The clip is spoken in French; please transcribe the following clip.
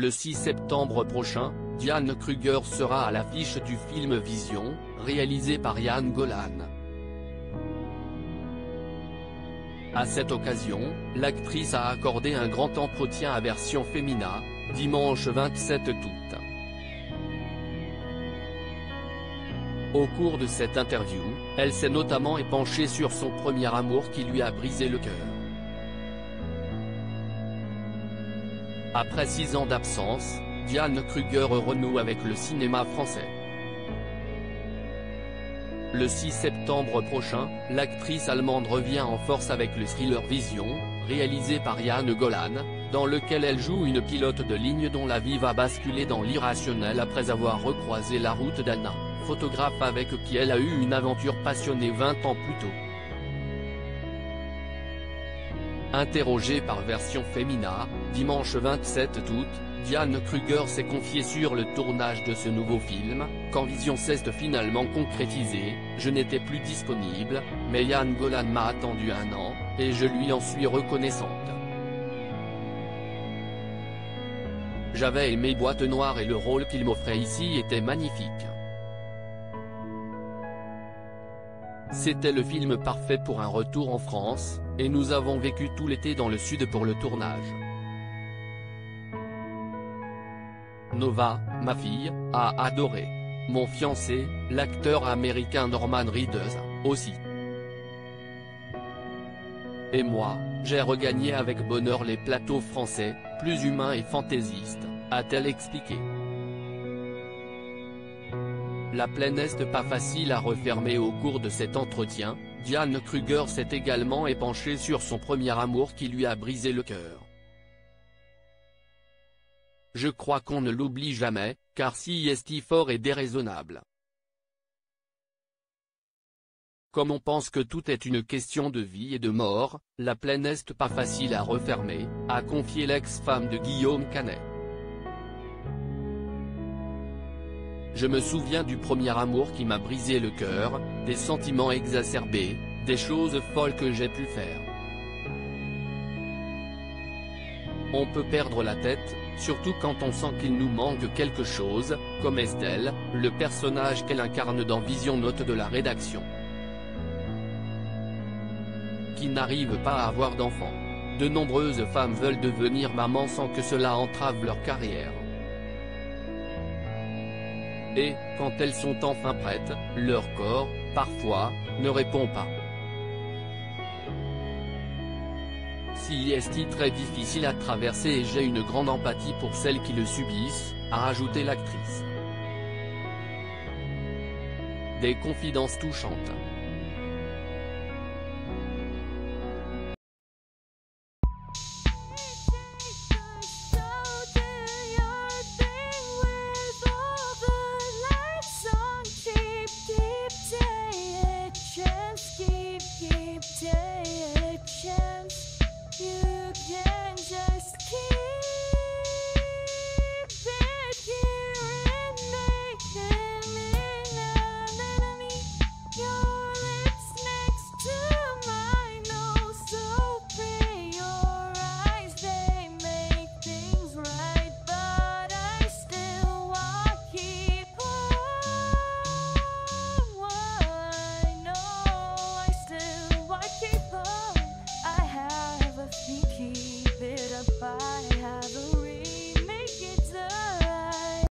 Le 6 septembre prochain, Diane Kruger sera à l'affiche du film Vision, réalisé par Yann Golan. À cette occasion, l'actrice a accordé un grand entretien à Version Femina, dimanche 27 août. Au cours de cette interview, elle s'est notamment épanchée sur son premier amour qui lui a brisé le cœur. Après 6 ans d'absence, Diane Kruger renoue avec le cinéma français. Le 6 septembre prochain, l'actrice allemande revient en force avec le thriller Vision, réalisé par Yann Golan, dans lequel elle joue une pilote de ligne dont la vie va basculer dans l'irrationnel après avoir recroisé la route d'Anna, photographe avec qui elle a eu une aventure passionnée 20 ans plus tôt. Interrogée par Version Femina, dimanche 27 août, Diane Kruger s'est confiée sur le tournage de ce nouveau film. Quand Vision s'est finalement concrétisée, je n'étais plus disponible, mais Yann Golan m'a attendu 1 an, et je lui en suis reconnaissante. J'avais aimé Boîte Noire et le rôle qu'il m'offrait ici était magnifique. C'était le film parfait pour un retour en France, et nous avons vécu tout l'été dans le sud pour le tournage. Nova, ma fille, a adoré. Mon fiancé, l'acteur américain Norman Reedus, aussi. Et moi, j'ai regagné avec bonheur les plateaux français, plus humains et fantaisistes, a-t-elle expliqué. La plaie n'est pas facile à refermer. Au cours de cet entretien, Diane Kruger s'est également épanchée sur son premier amour qui lui a brisé le cœur. Je crois qu'on ne l'oublie jamais, car si est fort et déraisonnable. Comme on pense que tout est une question de vie et de mort, la plaie n'est pas facile à refermer, a confié l'ex-femme de Guillaume Canet. Je me souviens du premier amour qui m'a brisé le cœur, des sentiments exacerbés, des choses folles que j'ai pu faire. On peut perdre la tête, surtout quand on sent qu'il nous manque quelque chose, comme Estelle, le personnage qu'elle incarne dans Vision, note de la rédaction. Qui n'arrive pas à avoir d'enfants. De nombreuses femmes veulent devenir mamans sans que cela entrave leur carrière. Et, quand elles sont enfin prêtes, leur corps, parfois, ne répond pas. Si est très difficile à traverser et j'ai une grande empathie pour celles qui le subissent, a ajouté l'actrice. Des confidences touchantes.